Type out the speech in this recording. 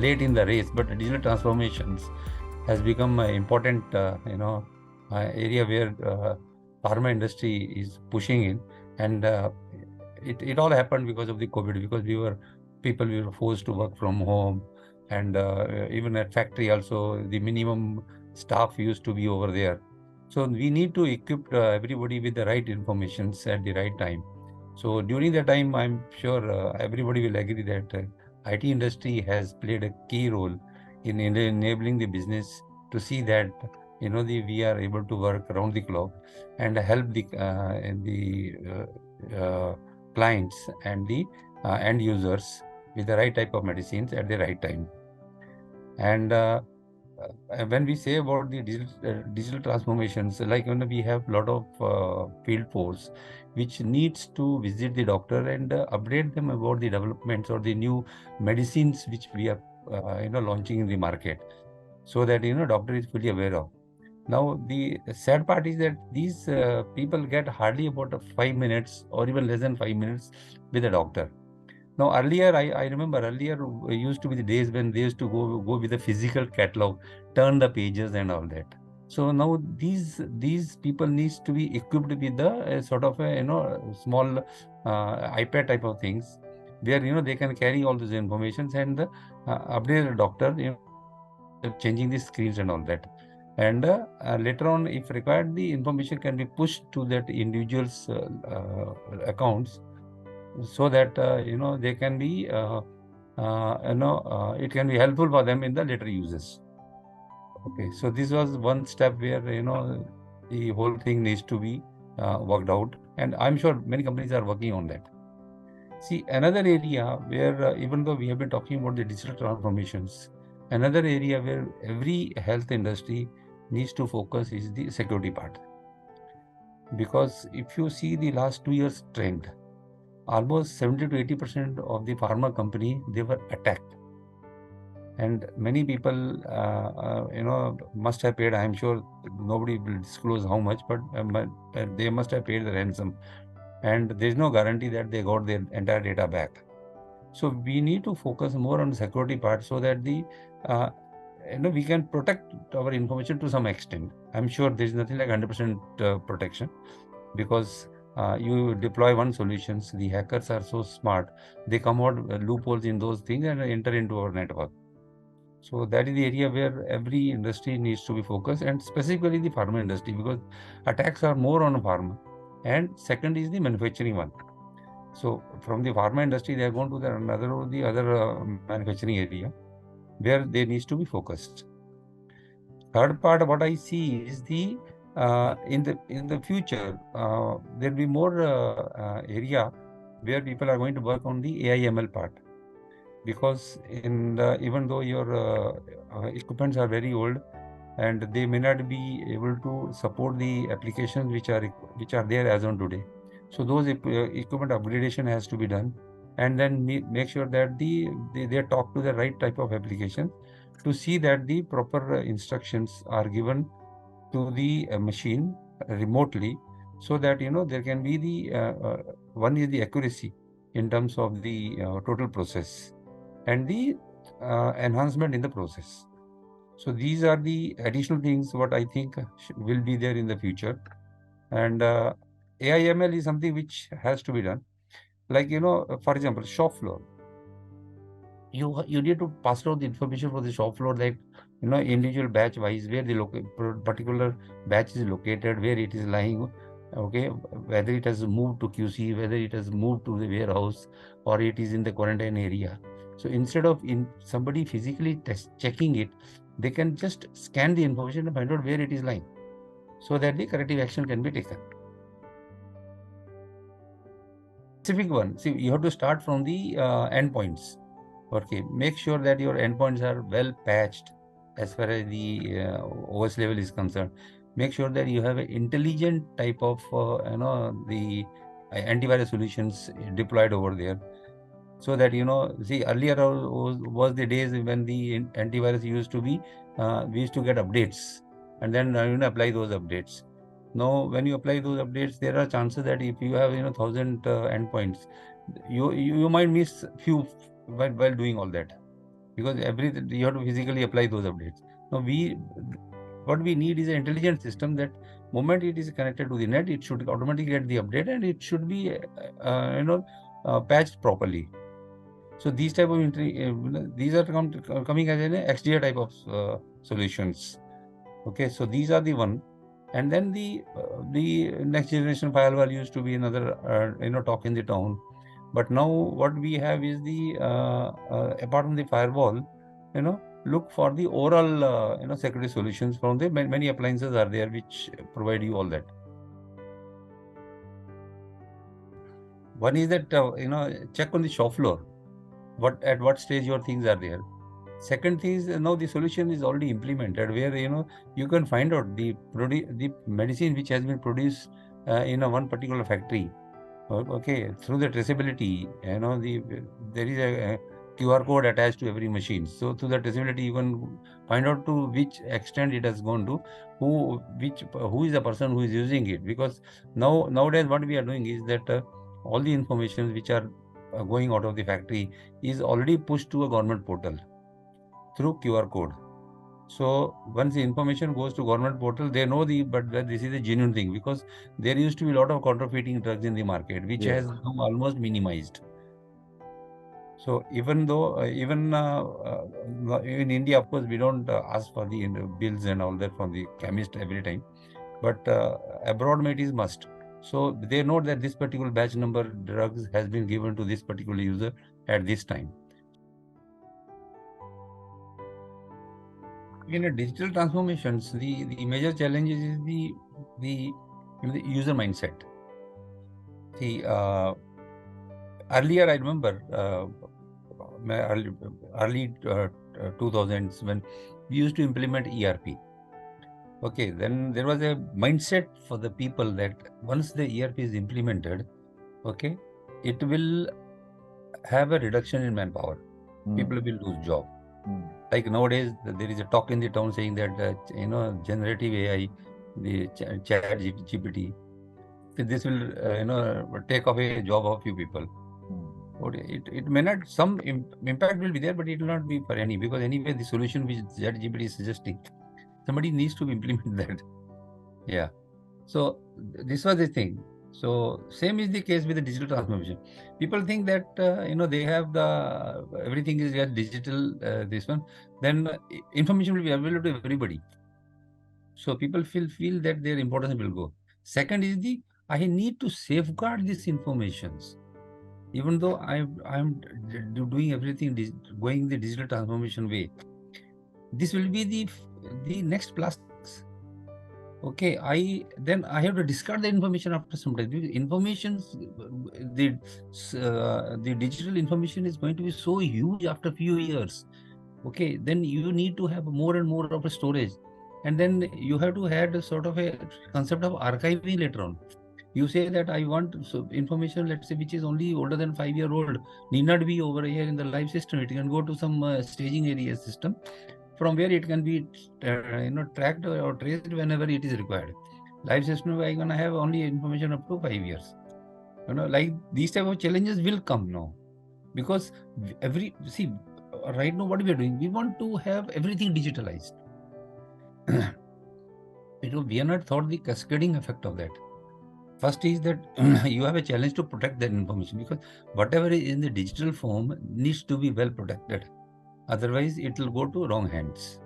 late in the race, but digital transformations has become an important, area where pharma industry is pushing in, and it all happened because of the COVID, because we were forced to work from home, and even at factory also the minimum staff used to be over there. So we need to equip everybody with the right informations at the right time. So during that time, I'm sure everybody will agree that IT industry has played a key role in enabling the business to see that we are able to work around the clock and help the clients and the end users with the right type of medicines at the right time. And when we say about the digital transformations, like we have a lot of field force which needs to visit the doctor and update them about the developments or the new medicines which we are launching in the market, so that doctor is fully aware of. Now the sad part is that these people get hardly about 5 minutes or even less than 5 minutes with a doctor. Now earlier, I remember earlier used to be the days when they used to go with a physical catalog, turn the pages and all that. So now these people needs to be equipped with the sort of a small iPad type of things, where they can carry all those informations and update the doctor, changing the screens and all that. And later on, if required, the information can be pushed to that individual's accounts, so that they can be it can be helpful for them in the later uses. Okay, so this was one step where the whole thing needs to be worked out, and I'm sure many companies are working on that. See, another area where even though we have been talking about the digital transformations, another area where every health industry needs to focus is the security part. Because if you see the last 2 years trend, almost 70 to 80% of the pharma company, they were attacked. And many people, must have paid, I'm sure nobody will disclose how much, but they must have paid the ransom. And there's no guarantee that they got their entire data back. So we need to focus more on the security part, so that we can protect our information to some extent. I'm sure there's nothing like 100% protection, because you deploy one solutions, the hackers are so smart, they come out loopholes in those things and enter into our network. So that is the area where every industry needs to be focused, and specifically the pharma industry, because attacks are more on pharma. And second is the manufacturing one. So from the pharma industry, they are going to the other manufacturing area, where they needs to be focused. Third part, what I see is the in the future there will be more area where people are going to work on the AI/ML part, because even though your equipments are very old and they may not be able to support the applications which are there as on today, so those equipment upgradation has to be done, and then make sure that they talk to the right type of application, to see that the proper instructions are given to the machine remotely, so that there can be the one is the accuracy in terms of the total process, and the enhancement in the process. So these are the additional things what I think will be there in the future. And AI/ML is something which has to be done. Like, for example, shop floor. You need to pass out the information for the shop floor, that individual batch wise, where the particular batch is located, where it is lying, okay, whether it has moved to QC, whether it has moved to the warehouse, or it is in the quarantine area. So instead of somebody physically checking it, they can just scan the information and find out where it is lying, so that the corrective action can be taken. Specific one, see, you have to start from the endpoints. Okay, make sure that your endpoints are well patched as far as the OS level is concerned. Make sure that you have an intelligent type of the antivirus solutions deployed over there, so that see, earlier was the days when the antivirus used to be we used to get updates, and then apply those updates. Now when you apply those updates, there are chances that if you have 1,000 endpoints, you might miss few while doing all that. because everything you have to physically apply those updates. Now what we need is an intelligent system that moment it is connected to the net, it should automatically get the update and it should be patched properly. So these type of these are coming as an XDR type of solutions. Okay, so these are the one, and then the next generation firewall used to be another talk in the town, but now what we have is the apart from the firewall, look for the overall security solutions from the many appliances are there which provide you all that. One is that check on the shop floor, at what stage your things are there. Second thing is now the solution is already implemented where you can find out the medicine which has been produced in one particular factory. Okay, through the traceability, there is a QR code attached to every machine. So through the traceability, you can find out to which extent it has gone to, who is the person who is using it. Because nowadays what we are doing is that all the information which are going out of the factory is already pushed to a government portal through QR code. So once the information goes to government portal, they know but that this is a genuine thing, because there used to be a lot of counterfeiting drugs in the market, which Yes. has now almost minimized. So even though even in India, of course, we don't ask for the bills and all that from the chemist every time, but abroad it is must. So they know that this particular batch number drugs has been given to this particular user at this time. In a digital transformations, the major challenges is the user mindset. See, earlier I remember early 2000s when we used to implement ERP. Okay, then there was a mindset for the people that once the ERP is implemented, okay, it will have a reduction in manpower. People will lose job. Like nowadays, there is a talk in the town saying that generative AI, the chat GPT, this will take away job of few people. It may not, some impact will be there, but it will not be for any, because anyway the solution which chat GPT is suggesting, somebody needs to implement that. Yeah. So this was the thing. So same is the case with the digital transformation. People think that they have everything is just digital. This one, then information will be available to everybody. So people feel that their importance will go. Second is I need to safeguard these informations, even though I'm doing everything going the digital transformation way. This will be the next plastics. Okay, I have to discard the information after some time. The digital information is going to be so huge after few years. Okay, then you need to have more and more of a storage, and then you have to add sort of a concept of archiving later on. You say that I want information, let's say, which is only older than 5 year old, need not be over here in the live system. It can go to some staging area system, from where it can be tracked or traced whenever it is required. Live system, I'm gonna have only information up to 5 years. Like these type of challenges will come now, because right now what we are doing, we want to have everything digitalized. We are not thought the cascading effect of that. First is that you have a challenge to protect that information, because whatever is in the digital form needs to be well protected. Otherwise, it will go to wrong hands.